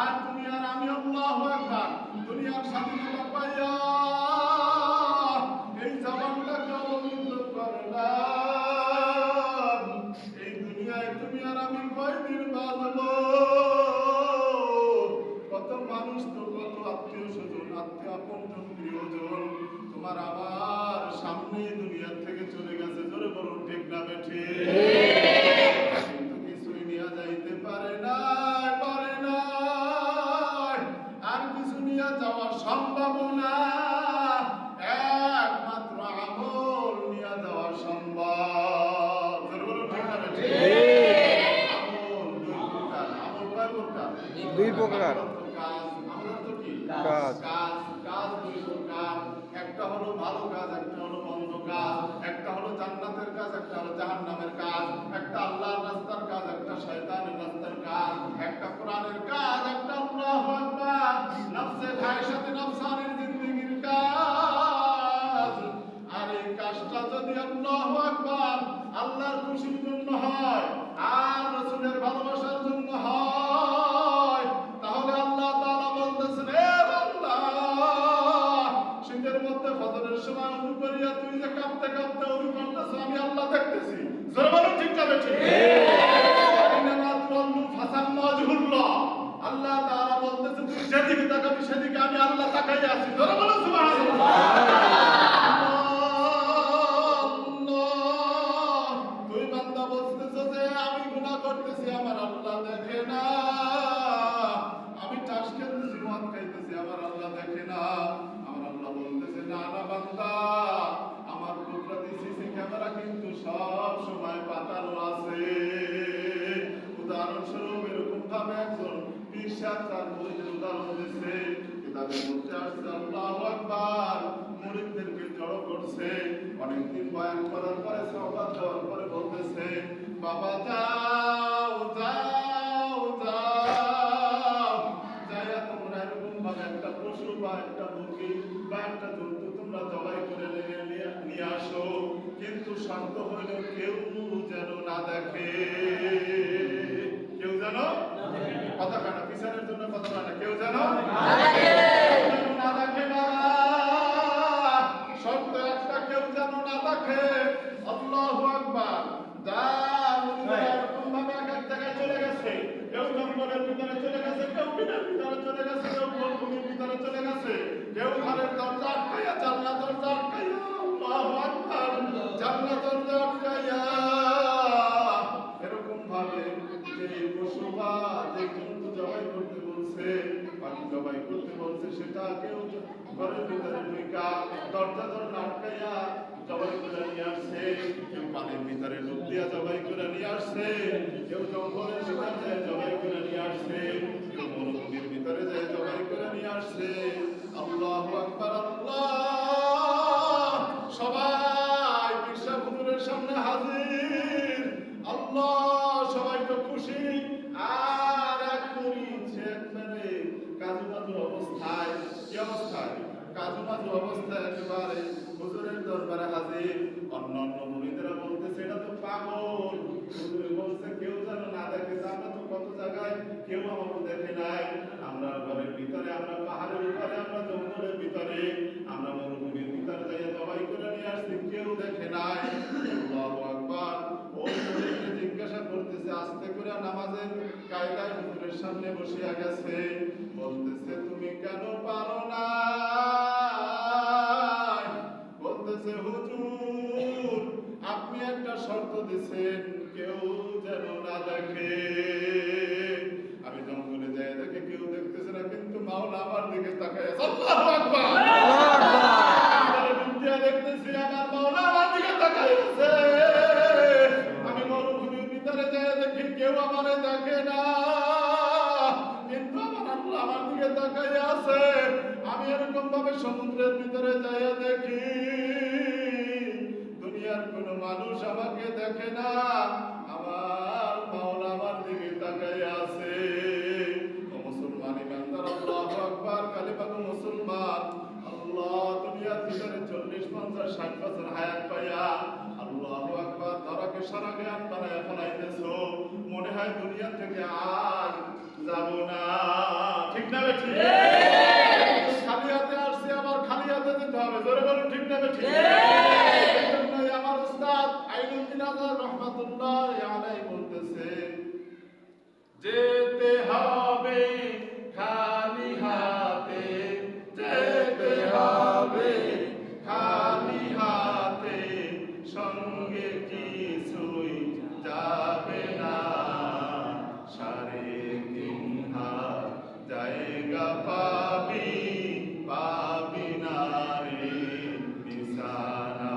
আর তুমি আর আমি আল্লাহু আকবার দুনিয়ার স্বাধীনতা পাইয়া এই জবানটাকে অবরুদ্ধ করলাম। এই দুনিয়ায় তুমি আর আমি কয়দিন বাঁচবো? কত মানুষ তো, কত আত্মীয় স্বজন, আত্মীয় আপনজন, প্রিয়জন তোমার আমার সামনে দুনিয়ার থেকে চলে গেছে। জোরে বলুন ঠিক না বেঠি? কিন্তু কিছুই নিয়ে যাইতে পারে না, পারে না। আর কিছু নিয়ে যাওয়া সম্ভব না, একমাত্র আমল নিয়ে যাওয়া সম্ভব। জোরে বলুন ঠিক না বেঠি? আমল দুই প্রকার। কাজ, আমল তো কি? কাজ। কাজ দুই প্রকার। একটা হলো ভালো কাজ, একটা হলো মন্দ কাজ। একটা হলো জান্নাতের কাজ, একটা হলো জাহান্নামের কাজ। একটা আল্লাহর রাস্তার কাজ, একটা শয়তানের রাস্তার কাজ। একটা কোরআনের কাজ, একটা আল্লাহু আকবার নফসে খায়সাতে নফসানের জিন্দেগির কাজ। আর এই কাজটা যদি আল্লাহু আকবার আল্লাহর খুশির জন্য হয় আর রাসূলের ভালোবাসার জন্য হয়, তাহলে আল্লাহ তাআলা বলতেছেন, এ বান্দা, শীতের মধ্যে ফজরের সময় ওযু করিয়া তুই যে কাঁপতে কাঁপতে ওযু করতেছ, আমি আল্লাহ দেখতেছি। জোরে বলুন ঠিক না বেঠিক? আইনামা তুওয়াল্লু ফাসাম্মা ওয়াজহুল্লাহ। আল্লাহ তাআলা বলতেছেন, তুই যেদিকে তাকাবি সেদিকে আমি আল্লাহ তাকাইয়া আছি। জোরে বলুন সুবহানাল্লাহ। তুই বান্দা বলতেছ যে আমি গুনাহ করতেছি, আমার আল্লাহ দেখে না। আমি চাষ খেলতেছি, মদ খাইতেছি, আমার আল্লাহ দেখে না। আমার আল্লাহ বলতেছে, না না বান্দা, আমার কুদরতি সিসি ক্যামেরা কিন্তু সব সময় পাতানো আছে। উদাহরণস্বরূপ এরকম ভাবে একজন পীর সাহেব তার মুরিদের উদাহরণ দিচ্ছে। কিতাবের মধ্যে আসছে, আল্লাহু আকবার মুরিদদেরকে জড়ো করছে। অনেকদিন বয়ান করার পরে, সওগাত দেওয়ার পরে বলতেছে, বাবা যাও যাও যাও, যাইয়া তোমরা এরকম ভাবে একটা পশু বা একটা মুরগি বা একটা জন্তু তোমরা জবাই করে নিয়ে আসো, কিন্তু শর্ত হইল কেউ যেন না দেখে। কেউ যেন কথা কাটা পিছনের জন্য কথা কাটা, কেউ যেন না দেখে। না, শর্ত একটা, কেউ যেন না দেখে। আল্লাহু আকবার। এরকম ভাবে এক এক জায়গায় চলে গেছে। কেউ জঙ্গলের ভিতরে চলে গেছে, কেউ বিলের ভিতরে চলে গেছে, কেউ মরুভূমির ভিতরে চলে গেছে, কেউ ঘরের দরজা আটকাইয়া, জানলা দরজা আটকাইয়া, আল্লাহু আকবার, জানলা দরজা আটকাইয়া এরকম ভাবে যে পশু বা যে জন্তু জবাই করতে বলছে, পাখি জবাই করতে বলছে, সেটা কেউ ঘরের ভিতরে ঢুকা দরজা দরজা আটকাইয়া জবাই করে নিয়ে আসছে, কেউ পানির ভিতরে ডুব দিয়া জবাই করে নিয়ে আসছে, কেউ জঙ্গলের ভিতরে যায় জবাই করে নিয়ে আসছে, কেউ মরুভূমির ভিতরে যায় জবাই করে নিয়ে আসছে। আল্লাহু আকবার। আল্লাহ সবাই পীর হুজুরের সামনে হাজির। আল্লাহ সবাই তো খুশি। আর এক মুরিদ সে একবারে কাজুমাজু অবস্থায়, কি অবস্থায়? কাজুমাজু অবস্থায় একেবারে হুজুরের দরবারে হাজির। অন্যান্য মুরিদেরা বলতেছে, এটা তো পাগল। হুজুর বলছে, কেউ যেন না দেখে। আমরা তো কত জায়গায় কেউ আমাকে দেখে নাই। আমরা ঘরের ভিতরে, আমরা পাহাড়ের উপরে, আমরা জঙ্গলের ভিতরে, আমরা মরুভূমির ভিতরে যাইয়া জবাই করে নিয়ে আসছি, কেউ দেখে নাই। আল্লাহু আকবার। ওই মুরিদকে জিজ্ঞাসা করতেছে, আস্তে করে নামাজের কায়দায় হুজুরের সামনে বসিয়া গেছে, বলতেছে, তুমি কেন পারো না? বলতেছে, হুজুর আপনি একটা শর্ত দিছেন, কেউ যেন না দেখে। আমি জঙ্গলে যাই, দেখে কেউ দেখতেছে না, কিন্তু মাওলা আমার দিকে তাকায় আছে। আল্লাহু আকবার। দেখতেছি আমার মাওলা আমার দিকে তাকায় আছে। আমি মরুভূমির ভিতরে যাই, দেখি কেউ আমারে দেখে না, কিন্তু আমার আল্লাহ আমার দিকে তাকায় আছে। আমি এরকম ভাবে সমুদ্রের ভিতরে যাইয়া দেখি দুনিয়ার কোন মানুষ আমাকে দেখে না, আমার মাওলা আমার দিকে তাকায় আছে। ও মুসলমান ইমানদার, আল্লাহু আকবার, কালিমা মুসলমান। আল্লাহ দুনিয়ার ভিতরে 40-50-60 বছর হায়াত পাইয়া আল্লাহু আকবার ধরাকে সারা জ্ঞান বানায় ফলাইতেছো, মনে হয় দুনিয়া থেকে আর যাব না। না ঠিক? খালি হাতে আসছে, আবার খালি হাতে যেতে হবে, জোরে বলুন ঠিক না ঠিক? এজন্যই আমার উস্তাদ আইনুদ্দিন আজাদ রহমাতুল্লাহ আলাইহি বলতেছে, যেতে হবে খালি হাতে, যেতে হবে খালি হাতে, সঙ্গে কিছুই যাবে না, 3.5 হাত জায়গা পাবি, পাবি না রে নিশানা,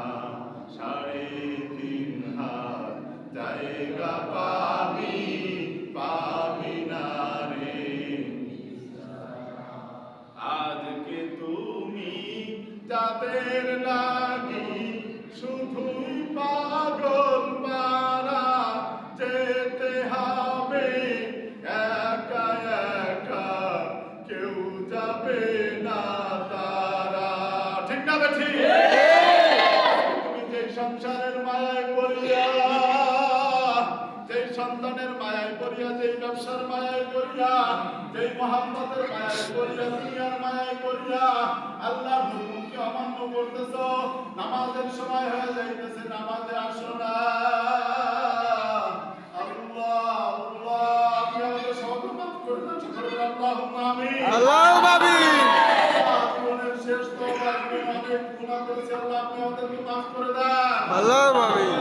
3.5 হাত জায়গা পাবি, পাবি না রে। আজকে তুমি যাদের লাগি শুধুই পাগল পারা, যেতে হবে একা একা, কেউ যাবে না তারা, ঠিক না বেঠি? তুমি যে সংসারের মায়ায় পড়িয়া, যেই সন্তানের মায়ায় পড়িয়া, যেই ব্যবসার মায়ায় পড়িয়া, যেই মহাব্বতের মায়ায় পড়িয়া, দুনিয়ার মায়ায় পড়িয়া আল্লাহর হুকুমকে অমান্য করতেছ, নামাজের সময় হয়ে যাইতেছে, নামাজে আসো না। আল্লাহ আল্লাহ, আপনি আমাদের সবাইকে মাফ করে দেন, সকলে বলেন আল্লাহুম্মা আমিন। আল্লাহুম্মা আমিন। জীবনের শেষ তওবা, আমি অনেক গুনাহ করেছি, আল্লাহ আপনি আমাদেরকে মাফ করে দেন। আল্লাহুম্মা আমিন।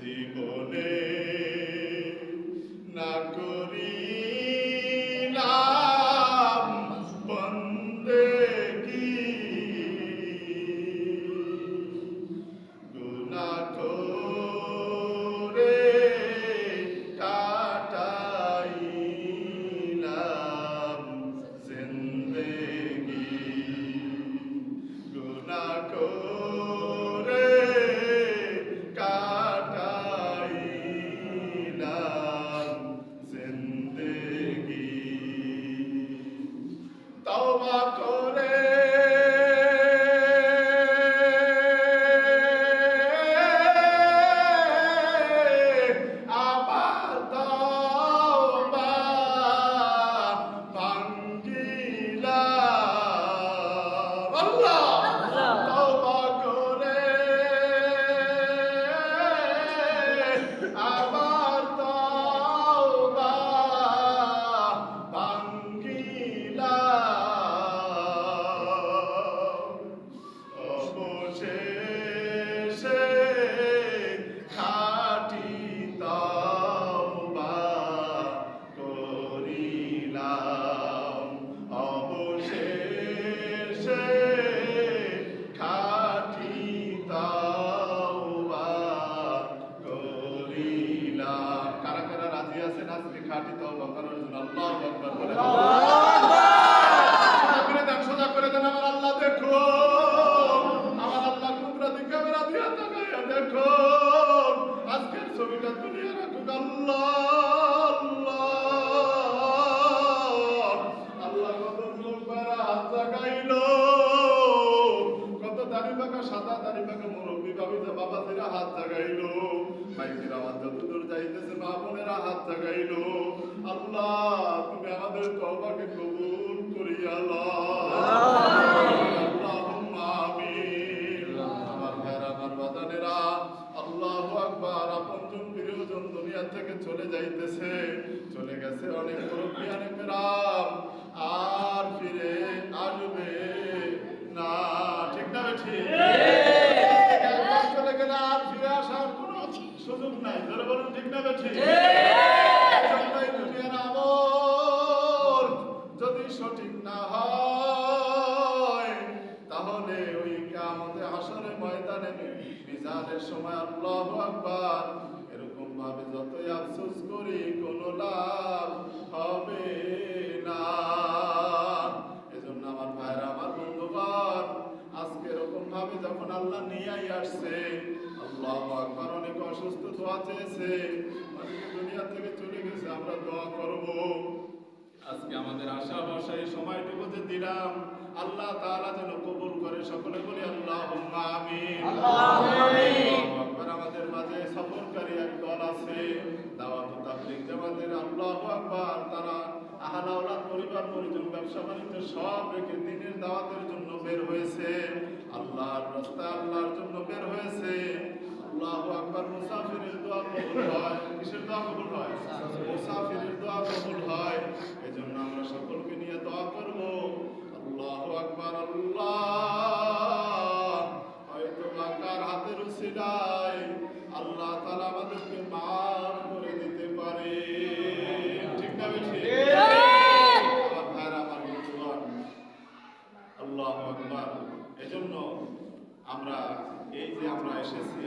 জীবনে না করিলাম বন্দেগী, গুনাহ করে কাটাইলাম জিন্দেগী, গুনাহ করে কাটাইলাম জিন্দেগী, তওবা করে আবার তওবা ভাঙ্গিলাম, আল্লাহ তওবা করে আবার তওবা ভাঙ্গিলাম, অবশেষে খাঁটি তওবা করিলাম, অবশেষে খাঁটি তওবা করিলাম। কারা কারা রাজি আছেন আজকে খাঁটি তওবা করার জন্য? আল্লাহু আকবার বলে সোজা করে দেন। আমার আল্লাহ দেখো, আমার আল্লাহ কুদরতি ক্যামেরা দিয়ে তাকাইয়া দেখো, আজকের ছবিটা দুনিয়া রাখুক। আল্লাহ আল্লাহ আল্লাহ, কত লোক বেড়া হাত জাগাইলো, কত দাড়ি পাকা সাদা দাড়ি পাকা মুরব্বী বাবিজা বাবাজিরা হাত জাগাইলো, মাইকের আওয়াজ যতদূর যাইতেছে মা বোনেরা হাত জাগাইলো। আল্লাহ তুমি আমাদের তওবাকে কবুল করিয়া লও। আল্লাহুম্মা আমিন। আমার ভাইরা, আমার বাজানেরা, আল্লাহু আকবার। আপনজন প্রিয়জন দুনিয়া থেকে চলে যাইতেছে, চলে গেছে অনেক মুরব্বী, অনেক রাম, আর ফিরে আসবে না, ঠিক না ঠিক? একবার চলে গেলে আর ফিরে আসার কোনো সুযোগ নাই, জোরে বলুন ঠিক না ঠিক? দুনিয়ার আমল যদি সঠিক না হয়, তাহলে ওই কিয়ামতে হাসরের ময়দানে মিজানের সময় আল্লাহু আকবার এরকম ভাবে যতই আফসোস করি কোনো লাভ হবে না। এজন্য আমার ভাইরা, আমার বন্ধুগণ, আসছে। আল্লাহু আকবার। অনেক অসুস্থ দোয়া চেয়েছে, অনেকে দুনিয়া থেকে চলে গেছে, আমরা দোয়া করব। আজকে আমাদের আশা ভরসা এই সময়টুকু যে দিলাম, আল্লাহ তাআলা যেন কবুল করে। সকলে বলি আল্লাহুম্মা আমিন। আল্লাহুম্মা আমিন। আমাদের মাঝে সফরকারী এক দল আছে, দাওয়াত ও তাবলীগ জামাতের। আল্লাহু আকবার। তারা আহলে আওলাদ, পরিবার পরিজন, ব্যবসা বাণিজ্য সব রেখে দ্বীনের দাওয়াতের জন্য বের হয়েছে। আল্লাহর রাস্তায় আল্লাহর জন্য বের হয়েছে। আল্লাহু আকবার। মুসাফিরের দোয়া কবুল হয়। কিসের দোয়া কবুল হয়? মুসাফিরের দোয়া কবুল হয়। এজন্য আমরা সকলকে নিয়ে দোয়া করব। আল্লাহু আকবার। আল্লাহ হয়তো কার হাতের উসিলায় আল্লাহ তাআলা আমাদেরকে মাফ করে দিতে পারে। ঠিক না বেশি? আমার ভাইরা, আমার বন্ধুগণ, আল্লাহু আকবার। এজন্য আমরা এই যে আমরা এসেছি,